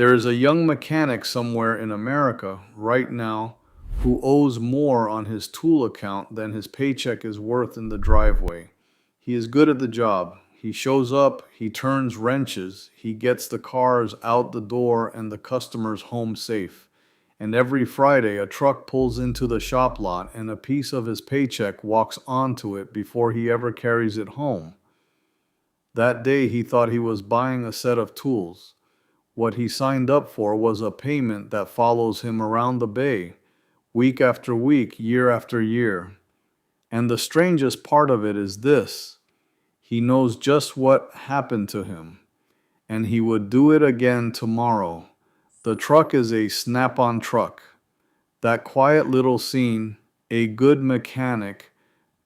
There is a young mechanic somewhere in America right now who owes more on his tool account than his paycheck is worth in the driveway. He is good at the job. He shows up, he turns wrenches, he gets the cars out the door and the customers home safe. And every Friday, a truck pulls into the shop lot and a piece of his paycheck walks onto it before he ever carries it home. That day, he thought he was buying a set of tools. What he signed up for was a payment that follows him around the bay, week after week, year after year. And the strangest part of it is this: he knows just what happened to him, and he would do it again tomorrow. The truck is a snap-on truck. That quiet little scene, a good mechanic,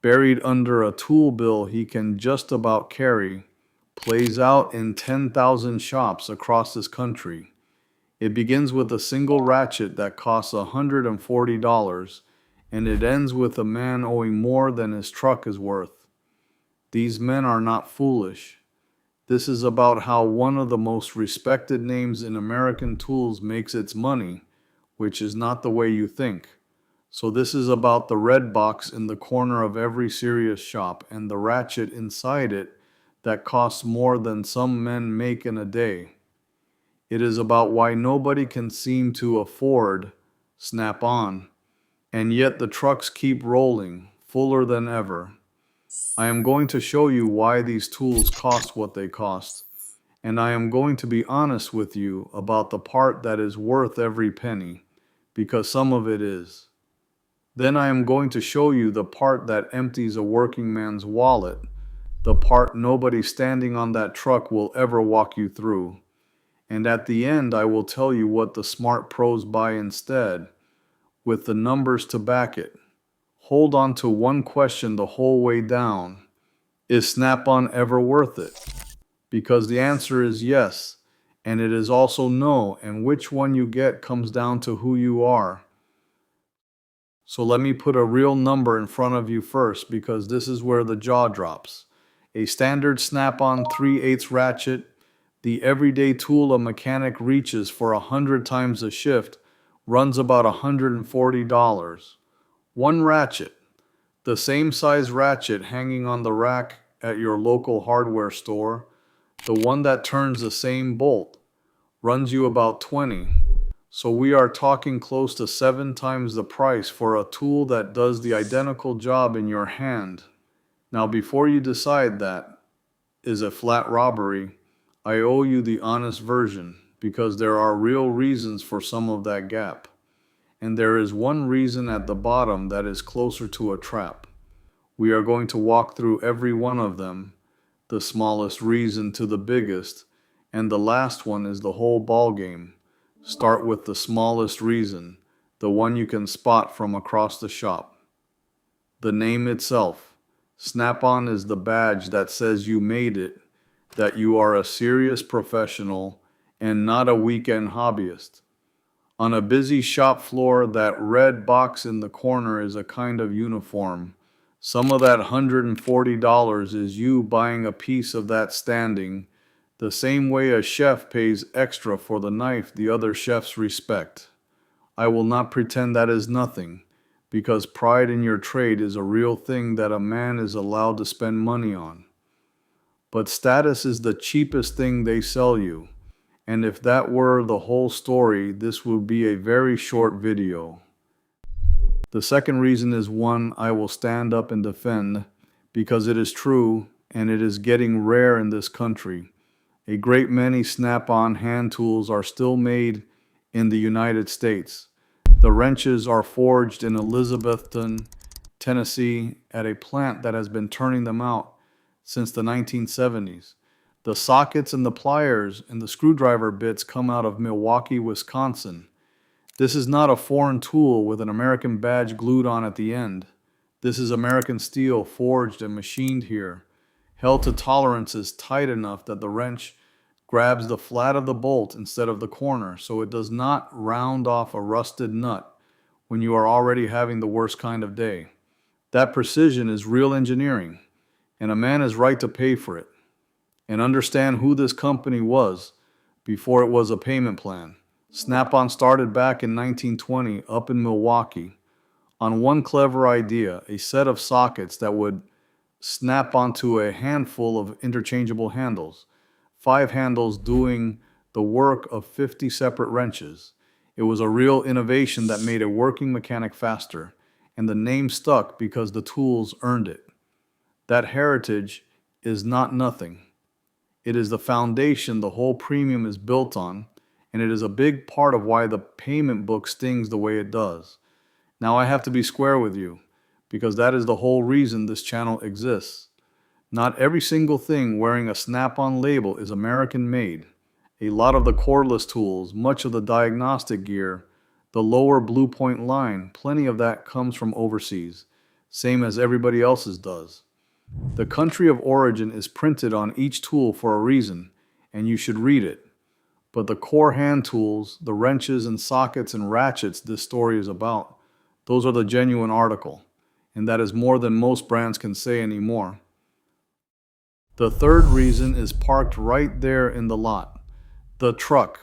buried under a tool bill he can just about carry, plays out in 10,000 shops across this country. It begins with a single ratchet that costs $140, and it ends with a man owing more than his truck is worth. These men are not foolish. This is about how one of the most respected names in American tools makes its money, which is not the way you think. So this is about the red box in the corner of every serious shop and the ratchet inside it that costs more than some men make in a day. It is about why nobody can seem to afford Snap-on, and yet the trucks keep rolling, fuller than ever. I am going to show you why these tools cost what they cost, and I am going to be honest with you about the part that is worth every penny, because some of it is. Then I am going to show you the part that empties a working man's wallet, the part nobody standing on that truck will ever walk you through. And at the end, I will tell you what the smart pros buy instead, with the numbers to back it. Hold on to one question the whole way down. Is Snap-on ever worth it? Because the answer is yes, and it is also no, and which one you get comes down to who you are. So let me put a real number in front of you first, because this is where the jaw drops. A standard Snap-on 3/8 ratchet, the everyday tool a mechanic reaches for 100 times a shift, runs about $140. One ratchet, the same size ratchet hanging on the rack at your local hardware store, the one that turns the same bolt, runs you about 20. So we are talking close to 7 times the price for a tool that does the identical job in your hand. Now, before you decide that is a flat robbery, I owe you the honest version, because there are real reasons for some of that gap. And there is one reason at the bottom that is closer to a trap. We are going to walk through every one of them, the smallest reason to the biggest, and the last one is the whole ball game. Start with the smallest reason, the one you can spot from across the shop. The name itself. Snap-on is the badge that says you made it, that you are a serious professional and not a weekend hobbyist. On a busy shop floor, that red box in the corner is a kind of uniform. Some of that $140 is you buying a piece of that standing, the same way a chef pays extra for the knife the other chefs respect. I will not pretend that is nothing, because pride in your trade is a real thing that a man is allowed to spend money on. But status is the cheapest thing they sell you, and if that were the whole story, this would be a very short video. The second reason is one I will stand up and defend, because it is true, and it is getting rare in this country. A great many Snap-on hand tools are still made in the United States. The wrenches are forged in Elizabethton, Tennessee, at a plant that has been turning them out since the 1970s. The sockets and the pliers and the screwdriver bits come out of Milwaukee, Wisconsin. This is not a foreign tool with an American badge glued on at the end. This is American steel forged and machined here, held to tolerances tight enough that the wrench grabs the flat of the bolt instead of the corner, so it does not round off a rusted nut when you are already having the worst kind of day. That precision is real engineering, and a man is right to pay for it. And understand who this company was. before it was a payment plan. Snap-on started back in 1920 up in Milwaukee on one clever idea, a set of sockets that would snap onto a handful of interchangeable handles, 5 handles doing the work of 50 separate wrenches. It was a real innovation that made a working mechanic faster, and the name stuck because the tools earned it. That heritage is not nothing. It is the foundation the whole premium is built on, and it is a big part of why the payment book stings the way it does. Now I have to be square with you, because that is the whole reason this channel exists. Not every single thing wearing a Snap-on label is American made. A lot of the cordless tools, much of the diagnostic gear, the lower Blue Point line, plenty of that comes from overseas, same as everybody else's does. The country of origin is printed on each tool for a reason, and you should read it. But the core hand tools, the wrenches and sockets and ratchets this story is about, those are the genuine article, and that is more than most brands can say anymore. The third reason is parked right there in the lot. The truck.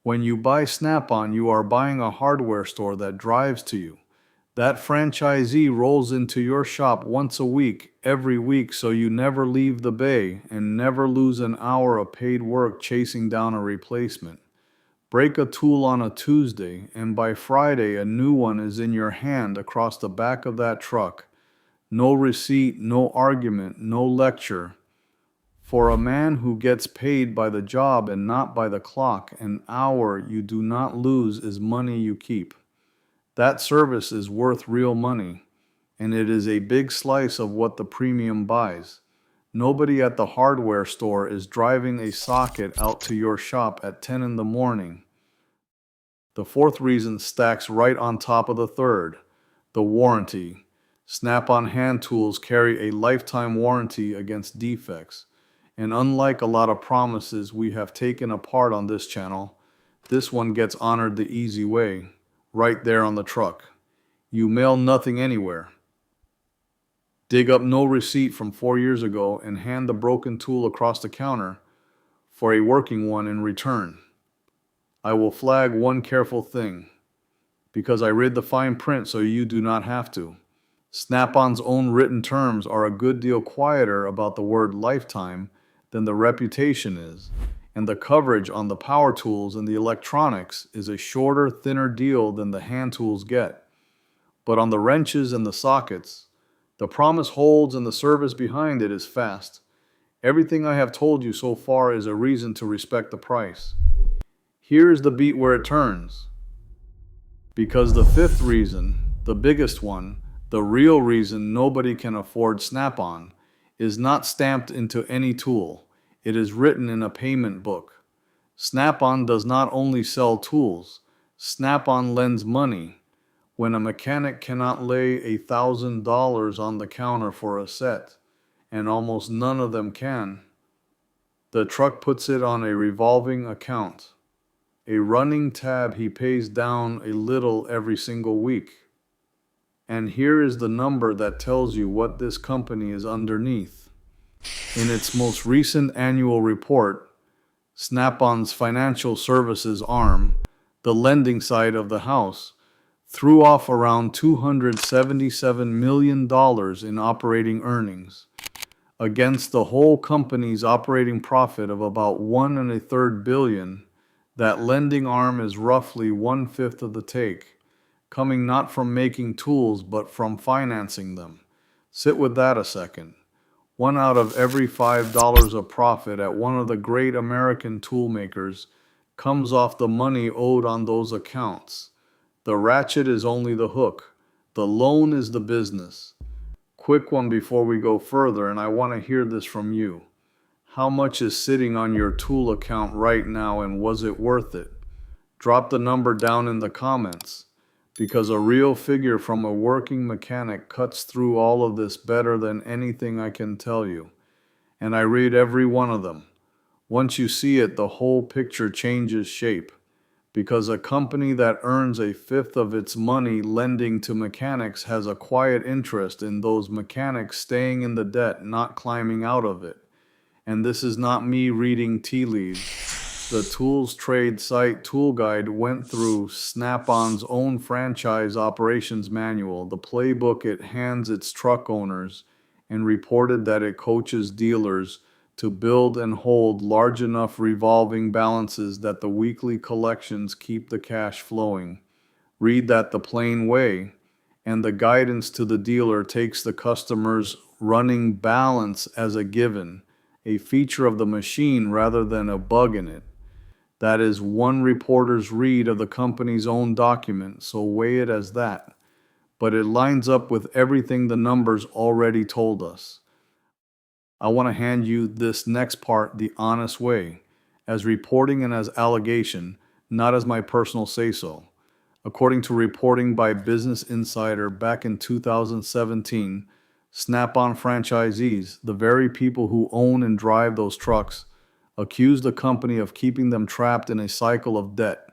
When you buy Snap-on, you are buying a hardware store that drives to you. That franchisee rolls into your shop once a week, every week, so you never leave the bay and never lose an hour of paid work chasing down a replacement. Break a tool on a Tuesday, and by Friday a new one is in your hand across the back of that truck. No receipt, no argument, no lecture. For a man who gets paid by the job and not by the clock, an hour you do not lose is money you keep. That service is worth real money, and it is a big slice of what the premium buys. Nobody at the hardware store is driving a socket out to your shop at 10 in the morning. The fourth reason stacks right on top of the third, the warranty. Snap-on hand tools carry a lifetime warranty against defects, and unlike a lot of promises we have taken apart on this channel, this one gets honored the easy way. Right there on the truck. You mail nothing anywhere. Dig up no receipt from 4 years ago and hand the broken tool across the counter for a working one in return. I will flag one careful thing, because I read the fine print so you do not have to. Snap-on's own written terms are a good deal quieter about the word lifetime than the reputation is. And the coverage on the power tools and the electronics is a shorter, thinner deal than the hand tools get. But on the wrenches and the sockets, the promise holds and the service behind it is fast. Everything I have told you so far is a reason to respect the price. Here is the beat where it turns. Because the fifth reason, the biggest one, the real reason nobody can afford Snap-on, is not stamped into any tool. It is written in a payment book. Snap-on does not only sell tools. Snap-on lends money. When a mechanic cannot lay $1,000 on the counter for a set, and almost none of them can, the truck puts it on a revolving account, a running tab he pays down a little every single week. And here is the number that tells you what this company is underneath. In its most recent annual report, Snap-on's financial services arm, the lending side of the house, threw off around $277 million in operating earnings, against the whole company's operating profit of about $1.33 billion. That lending arm is roughly 1/5 of the take, coming not from making tools but from financing them. Sit with that a second. 1 out of every $5 of profit at one of the great American tool makers comes off the money owed on those accounts. The ratchet is only the hook. The loan is the business. Quick one before we go further, and I want to hear this from you. How much is sitting on your tool account right now, and was it worth it? Drop the number down in the comments, because a real figure from a working mechanic cuts through all of this better than anything I can tell you. And I read every one of them. Once you see it, the whole picture changes shape, because a company that earns 1/5 of its money lending to mechanics has a quiet interest in those mechanics staying in the debt, not climbing out of it. And this is not me reading tea leaves. The tools trade site tool guide went through Snap-on's own franchise operations manual, the playbook it hands its truck owners, and reported that it coaches dealers to build and hold large enough revolving balances that the weekly collections keep the cash flowing. Read that the plain way, and the guidance to the dealer takes the customer's running balance as a given, a feature of the machine rather than a bug in it. That is one reporter's read of the company's own document, so weigh it as that. But it lines up with everything the numbers already told us. I want to hand you this next part the honest way, as reporting and as allegation, not as my personal say-so. According to reporting by Business Insider back in 2017, Snap-on franchisees, the very people who own and drive those trucks, accused the company of keeping them trapped in a cycle of debt,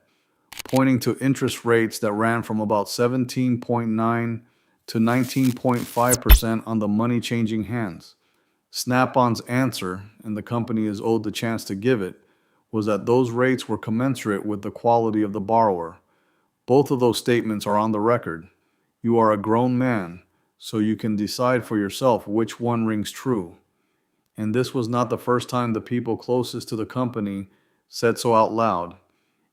pointing to interest rates that ran from about 17.9 to 19.5% on the money changing hands. Snap-on's answer, and the company is owed the chance to give it, was that those rates were commensurate with the quality of the borrower. Both of those statements are on the record. You are a grown man, so you can decide for yourself which one rings true. And this was not the first time the people closest to the company said so out loud.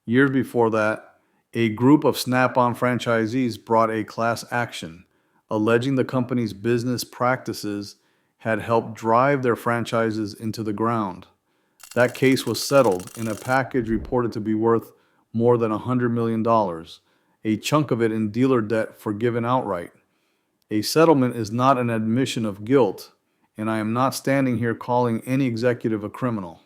Years before that, a group of Snap-on franchisees brought a class action, alleging the company's business practices had helped drive their franchises into the ground. That case was settled in a package reported to be worth more than $100 million, a chunk of it in dealer debt forgiven outright. A settlement is not an admission of guilt, and I am not standing here calling any executive a criminal.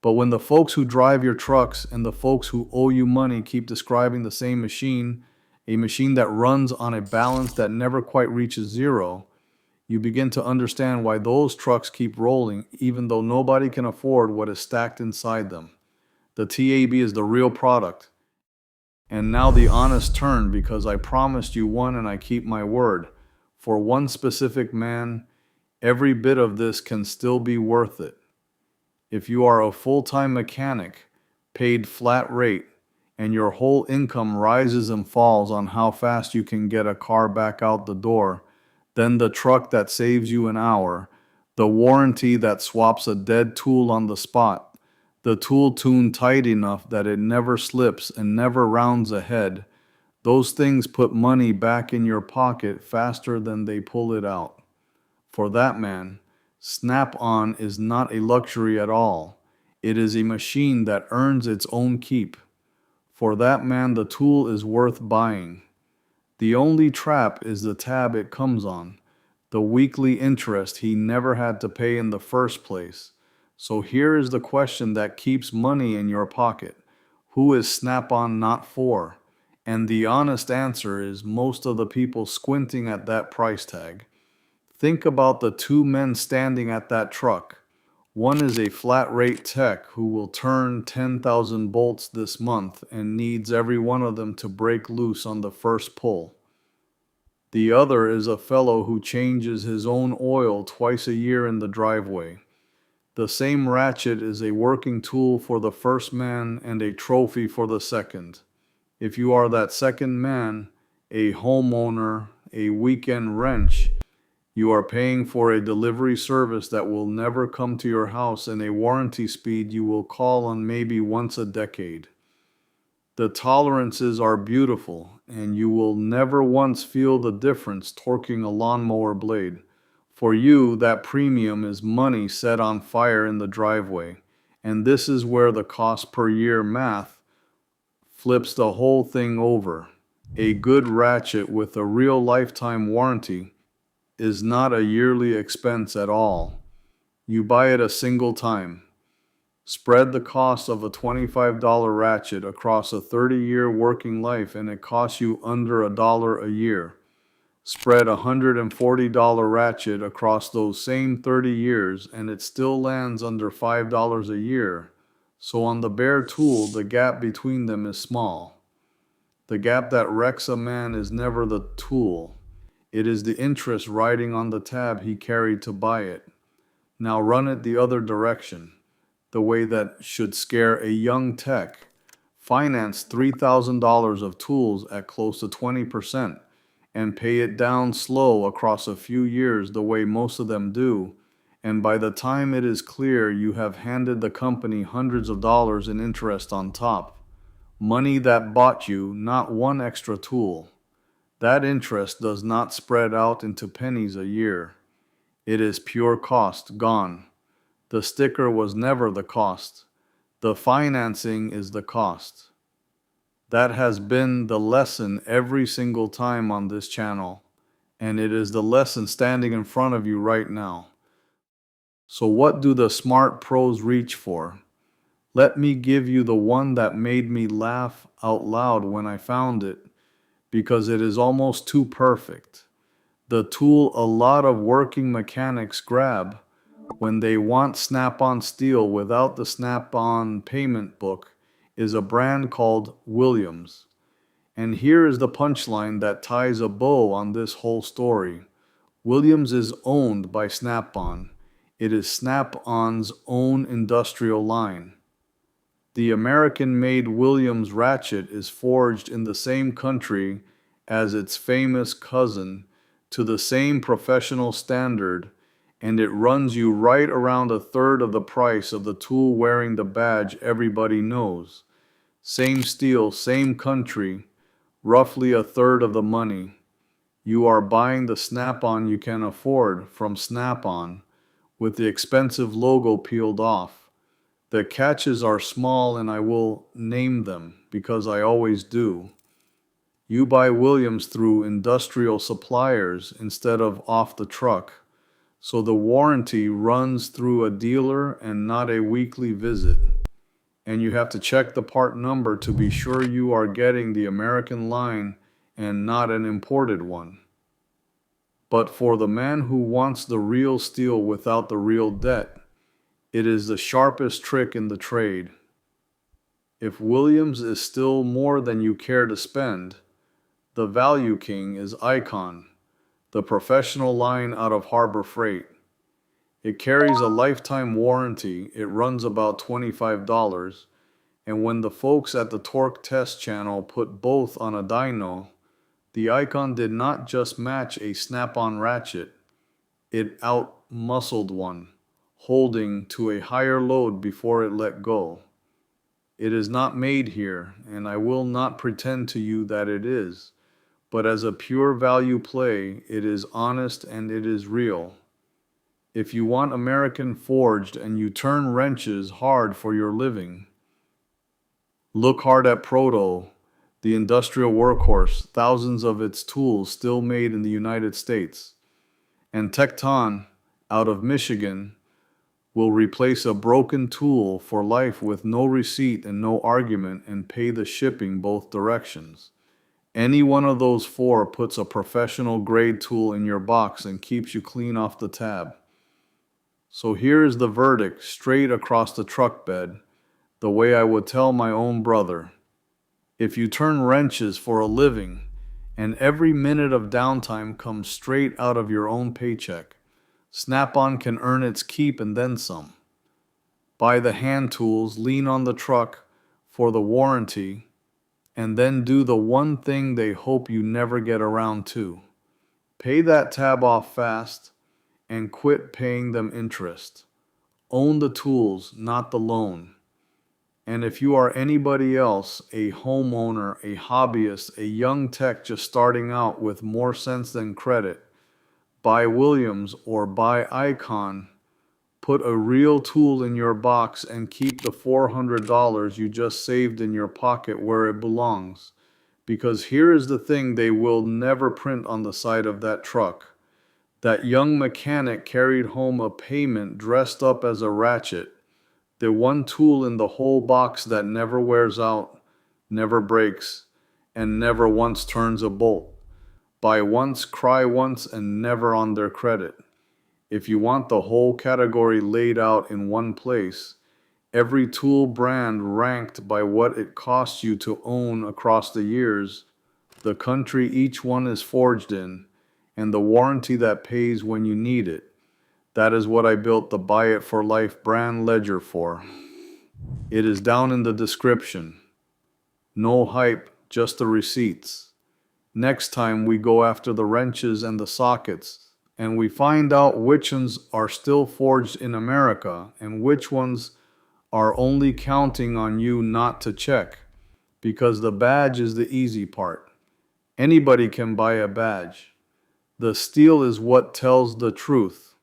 But when the folks who drive your trucks and the folks who owe you money keep describing the same machine, a machine that runs on a balance that never quite reaches zero, you begin to understand why those trucks keep rolling even though nobody can afford what is stacked inside them. The TAB is the real product. And now the honest turn, because I promised you one and I keep my word. For one specific man, every bit of this can still be worth it. If you are a full-time mechanic, paid flat rate, and your whole income rises and falls on how fast you can get a car back out the door, then the truck that saves you an hour, the warranty that swaps a dead tool on the spot, the tool tuned tight enough that it never slips and never rounds ahead, those things put money back in your pocket faster than they pull it out. For that man, Snap-on is not a luxury at all. It is a machine that earns its own keep. For that man, the tool is worth buying. The only trap is the tab it comes on, the weekly interest he never had to pay in the first place. So here is the question that keeps money in your pocket. Who is Snap-on not for? And the honest answer is most of the people squinting at that price tag. Think about the two men standing at that truck. One is a flat rate tech who will turn 10,000 bolts this month and needs every one of them to break loose on the first pull. The other is a fellow who changes his own oil twice a year in the driveway. The same ratchet is a working tool for the first man and a trophy for the second. If you are that second man, a homeowner, a weekend wrench, you are paying for a delivery service that will never come to your house and a warranty speed you will call on maybe once a decade. The tolerances are beautiful, and you will never once feel the difference torquing a lawnmower blade. For you, that premium is money set on fire in the driveway, and this is where the cost per year math flips the whole thing over. A good ratchet with a real lifetime warranty is not a yearly expense at all. You buy it a single time. Spread the cost of a $25 ratchet across a 30-year working life and it costs you under $1 a year. Spread a $140 ratchet across those same 30 years and it still lands under $5 a year. So on the bare tool, the gap between them is small. The gap that wrecks a man is never the tool. It is the interest riding on the tab he carried to buy it. Now run it the other direction. the way that should scare a young tech. Finance $3,000 of tools at close to 20% and pay it down slow across a few years the way most of them do. And by the time it is clear, you have handed the company hundreds of dollars in interest on top. Money that bought you not one extra tool. That interest does not spread out into pennies a year. It is pure cost gone. The sticker was never the cost. The financing is the cost. That has been the lesson every single time on this channel, and it is the lesson standing in front of you right now. So what do the smart pros reach for? Let me give you the one that made me laugh out loud when I found it, because it is almost too perfect. The tool a lot of working mechanics grab when they want snap-on steel without the snap-on payment book is a brand called Williams. And here is the punchline that ties a bow on this whole story. Williams is owned by Snap-on. It is Snap-on's own industrial line. The American-made Williams ratchet is forged in the same country as its famous cousin to the same professional standard, and it runs you right around a third of the price of the tool wearing the badge everybody knows. Same steel, same country, roughly a third of the money. You are buying the Snap-on you can afford from Snap-on with the expensive logo peeled off. The catches are small and I will name them because I always do. You buy Williams through industrial suppliers instead of off the truck, so the warranty runs through a dealer and not a weekly visit. And you have to check the part number to be sure you are getting the American line and not an imported one. But for the man who wants the real steel without the real debt, it is the sharpest trick in the trade. If Williams is still more than you care to spend, the value king is Icon, the professional line out of Harbor Freight. It carries a lifetime warranty. It runs about $25. And when the folks at the Torque Test channel put both on a dyno, the Icon did not just match a snap-on ratchet, it out-muscled one, holding to a higher load before it let go. It is not made here, and I will not pretend to you that it is, but as a pure value play, it is honest and it is real. If you want American forged and you turn wrenches hard for your living, look hard at Proto, the industrial workhorse, thousands of its tools still made in the United States. And Tecton, out of Michigan, will replace a broken tool for life with no receipt and no argument and pay the shipping both directions. Any one of those four puts a professional grade tool in your box and keeps you clean off the tab. So here is the verdict straight across the truck bed, the way I would tell my own brother. If you turn wrenches for a living and every minute of downtime comes straight out of your own paycheck, Snap-on can earn its keep and then some. Buy the hand tools, lean on the truck for the warranty, and then do the one thing they hope you never get around to. Pay that tab off fast and quit paying them interest. Own the tools, not the loan. And if you are anybody else, a homeowner, a hobbyist, a young tech just starting out with more sense than credit, buy Williams or buy Icon. Put a real tool in your box and keep the $400 you just saved in your pocket where it belongs. Because here is the thing they will never print on the side of that truck. That young mechanic carried home a payment dressed up as a ratchet. The one tool in the whole box that never wears out, never breaks, and never once turns a bolt. Buy once, cry once, and never on their credit. If you want the whole category laid out in one place, every tool brand ranked by what it costs you to own across the years, the country each one is forged in, and the warranty that pays when you need it. That is what I built the Buy It for Life brand ledger for. It is down in the description. No hype, just the receipts. Next time we go after the wrenches and the sockets, and we find out which ones are still forged in America and which ones are only counting on you not to check, because the badge is the easy part. Anybody can buy a badge. The steel is what tells the truth.